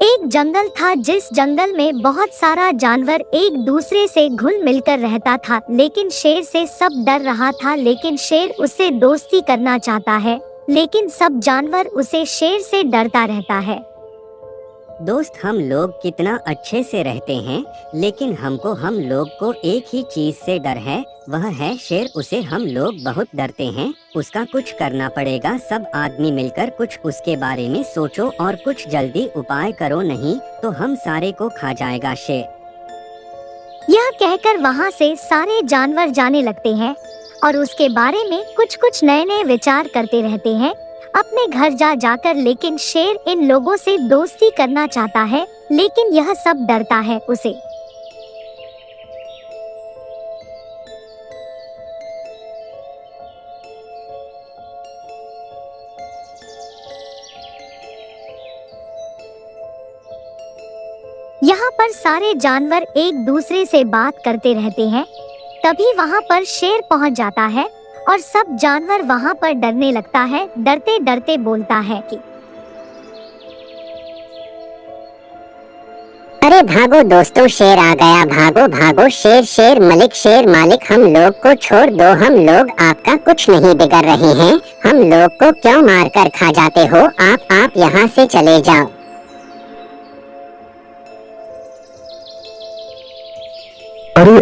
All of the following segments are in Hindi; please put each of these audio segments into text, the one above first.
एक जंगल था जिस जंगल में बहुत सारा जानवर एक दूसरे से घुल मिलकर रहता था, लेकिन शेर से सब डर रहा था। लेकिन शेर उससे दोस्ती करना चाहता है, लेकिन सब जानवर उसे शेर से डरता रहता है। दोस्त, हम लोग कितना अच्छे से रहते हैं, लेकिन हम लोग को एक ही चीज से डर है, वह है शेर। उसे हम लोग बहुत डरते हैं। उसका कुछ करना पड़ेगा। सब आदमी मिलकर कुछ उसके बारे में सोचो और कुछ जल्दी उपाय करो, नहीं तो हम सारे को खा जाएगा शेर। यह कहकर वहाँ से सारे जानवर जाने लगते हैं और उसके बारे में कुछ नए नए विचार करते रहते हैं अपने घर जाकर। लेकिन शेर इन लोगों से दोस्ती करना चाहता है, लेकिन यह सब डरता है उसे। यहाँ पर सारे जानवर एक दूसरे से बात करते रहते हैं। तभी वहाँ पर शेर पहुँच जाता है और सब जानवर वहाँ पर डरने लगता है। डरते डरते बोलता है कि अरे भागो दोस्तों, शेर आ गया, भागो भागो। शेर शेर मालिक, हम लोग को छोड़ दो। हम लोग आपका कुछ नहीं बिगाड़ रहे हैं। हम लोग को क्यों मार कर खा जाते हो? आप यहाँ से चले जाओ।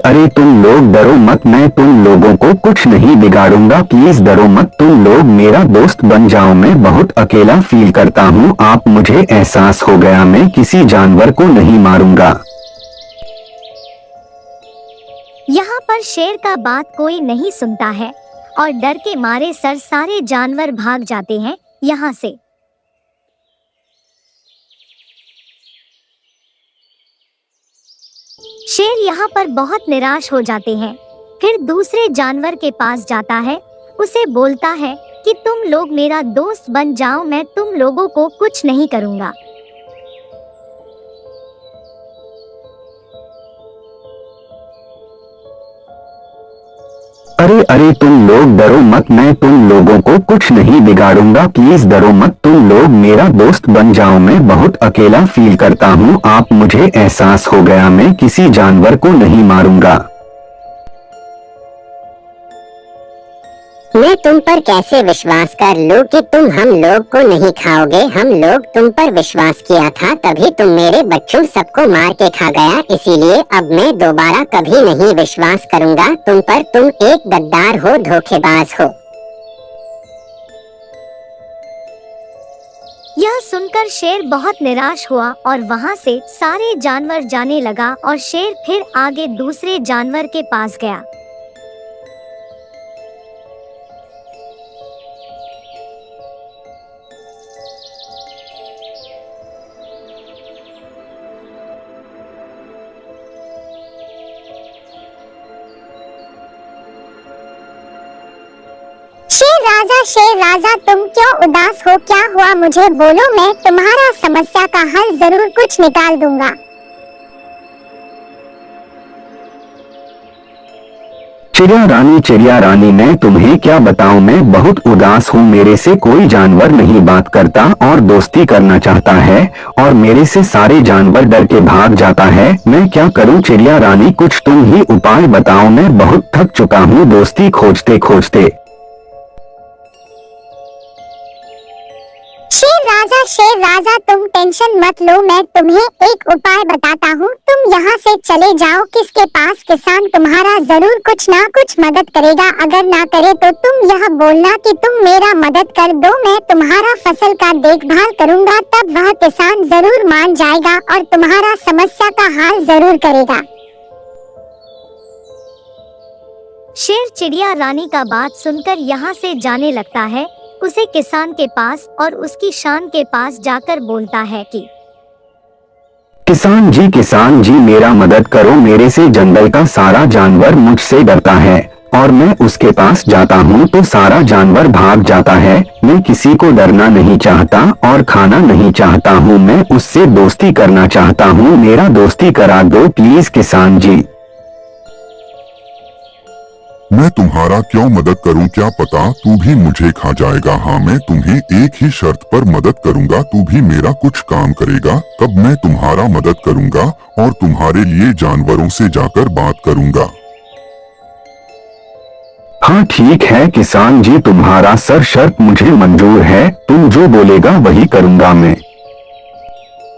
अरे तुम लोग डरो मत, मैं तुम लोगों को कुछ नहीं बिगाड़ूंगा। प्लीज डरो मत, तुम लोग मेरा दोस्त बन जाओ। मैं बहुत अकेला फील करता हूँ। आप मुझे एहसास हो गया, मैं किसी जानवर को नहीं मारूंगा। यहाँ पर शेर का बात कोई नहीं सुनता है और डर के मारे सारे जानवर भाग जाते हैं यहाँ से। शेर यहाँ पर बहुत निराश हो जाते हैं। फिर दूसरे जानवर के पास जाता है, उसे बोलता है कि तुम लोग मेरा दोस्त बन जाओ, मैं तुम लोगों को कुछ नहीं करूँगा। अरे तुम लोग डरो मत, मैं तुम लोगों को कुछ नहीं बिगाड़ूंगा। प्लीज डरो मत, तुम लोग मेरा दोस्त बन जाओ। मैं बहुत अकेला फील करता हूँ। आप मुझे एहसास हो गया, मैं किसी जानवर को नहीं मारूंगा। मैं तुम पर कैसे विश्वास कर लूं कि तुम हम लोग को नहीं खाओगे? हम लोग तुम पर विश्वास किया था, तभी तुम मेरे बच्चों सबको मार के खा गया। इसीलिए अब मैं दोबारा कभी नहीं विश्वास करूंगा तुम पर। तुम एक गद्दार हो, धोखेबाज हो। यह सुनकर शेर बहुत निराश हुआ और वहाँ से सारे जानवर जाने लगा और शेर फिर आगे दूसरे जानवर के पास गया। शेर राजा, तुम क्यों उदास हो? क्या हुआ मुझे बोलो, मैं तुम्हारा समस्या का हल जरूर कुछ निकाल दूंगा। चिड़िया रानी, मैं तुम्हें क्या बताऊं, मैं बहुत उदास हूँ। मेरे से कोई जानवर नहीं बात करता और दोस्ती करना चाहता है और मेरे से सारे जानवर डर के भाग जाता है। मैं क्या करूँ चिड़िया रानी, कुछ तुम ही उपाय बताओ। मैं बहुत थक चुका हूँ दोस्ती खोजते खोजते। शेर राजा, तुम टेंशन मत लो, मैं तुम्हें एक उपाय बताता हूँ। तुम यहाँ से चले जाओ, किसके पास किसान तुम्हारा जरूर कुछ ना कुछ मदद करेगा। अगर ना करे तो तुम यह बोलना कि तुम मेरा मदद कर दो, मैं तुम्हारा फसल का देखभाल करूँगा। तब वह किसान जरूर मान जाएगा और तुम्हारा समस्या का हल जरूर करेगा। शेर चिड़िया रानी का बात सुनकर यहाँ से जाने लगता है। उसे किसान के पास और उसकी शान के पास जाकर बोलता है कि किसान जी मेरा मदद करो। मेरे से जंगल का सारा जानवर मुझसे डरता है और मैं उसके पास जाता हूँ तो सारा जानवर भाग जाता है। मैं किसी को डरना नहीं चाहता और खाना नहीं चाहता हूँ। मैं उससे दोस्ती करना चाहता हूँ। मेरा दोस्ती करा दो प्लीज किसान जी। मैं तुम्हारा क्यों मदद करूं, क्या पता तू भी मुझे खा जाएगा। हाँ, मैं तुम्हें एक ही शर्त पर मदद करूंगा, तू भी मेरा कुछ काम करेगा, तब मैं तुम्हारा मदद करूंगा और तुम्हारे लिए जानवरों से जाकर बात करूंगा। हाँ ठीक है किसान जी, तुम्हारा सर शर्त मुझे मंजूर है, तुम जो बोलेगा वही करूंगा मैं।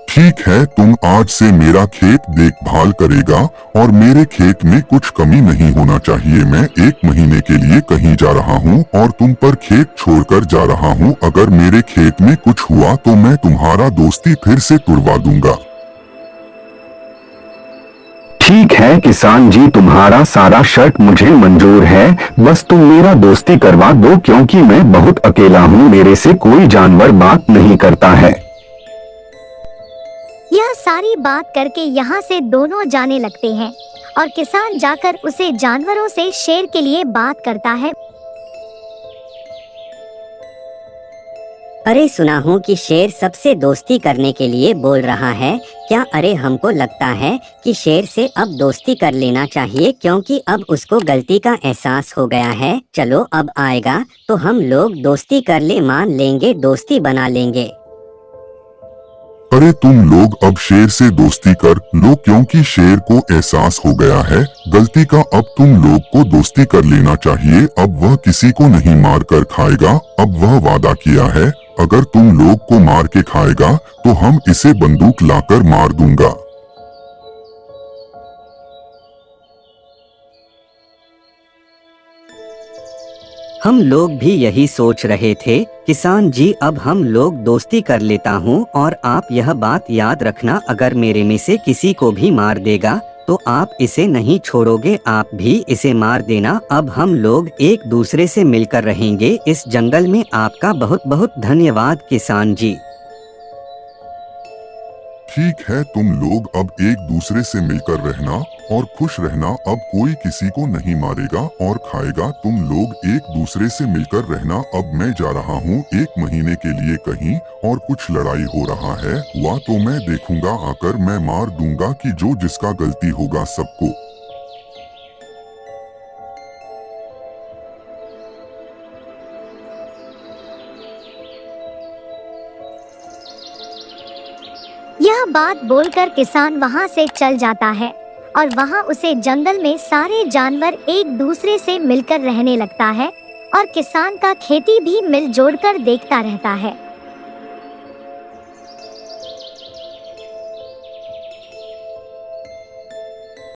ठीक है, तुम आज से मेरा खेत देखभाल करेगा और मेरे खेत में कुछ कमी नहीं होना चाहिए। मैं 1 महीने के लिए कहीं जा रहा हूँ और तुम पर खेत छोड़कर जा रहा हूँ। अगर मेरे खेत में कुछ हुआ तो मैं तुम्हारा दोस्ती फिर से तुड़वा दूंगा। ठीक है किसान जी, तुम्हारा सारा शर्त मुझे मंजूर है, बस तुम मेरा दोस्ती करवा दो क्योंकि मैं बहुत अकेला हूँ, मेरे से कोई जानवर बात नहीं करता है। यह सारी बात करके यहाँ से दोनों जाने लगते हैं और किसान जाकर उसे जानवरों से शेर के लिए बात करता है। अरे सुना हूँ कि शेर सबसे दोस्ती करने के लिए बोल रहा है क्या? अरे हमको लगता है कि शेर से अब दोस्ती कर लेना चाहिए क्योंकि अब उसको गलती का एहसास हो गया है। चलो अब आएगा तो हम लोग दोस्ती कर ले, मान लेंगे, दोस्ती बना लेंगे। अरे तुम लोग अब शेर से दोस्ती कर लो क्योंकि शेर को एहसास हो गया है गलती का। अब तुम लोग को दोस्ती कर लेना चाहिए। अब वह किसी को नहीं मार कर खाएगा। अब वह वादा किया है अगर तुम लोग को मार के खाएगा तो हम इसे बंदूक लाकर मार दूंगा। हम लोग भी यही सोच रहे थे किसान जी, अब हम लोग दोस्ती कर लेता हूँ और आप यह बात याद रखना, अगर मेरे में से किसी को भी मार देगा तो आप इसे नहीं छोड़ोगे, आप भी इसे मार देना। अब हम लोग एक दूसरे से मिलकर रहेंगे इस जंगल में। आपका बहुत बहुत धन्यवाद किसान जी। ठीक है, तुम लोग अब एक दूसरे से मिलकर रहना और खुश रहना। अब कोई किसी को नहीं मारेगा और खाएगा। तुम लोग एक दूसरे से मिलकर रहना। अब मैं जा रहा हूँ 1 महीने के लिए कहीं और कुछ लड़ाई हो रहा है, हुआ तो मैं देखूंगा, आकर मैं मार दूंगा कि जो जिसका गलती होगा सबको। यह बात बोलकर किसान वहाँ से चल जाता है और वहाँ उसे जंगल में सारे जानवर एक दूसरे से मिलकर रहने लगता है और किसान का खेती भी मिलजोल कर देखता रहता है।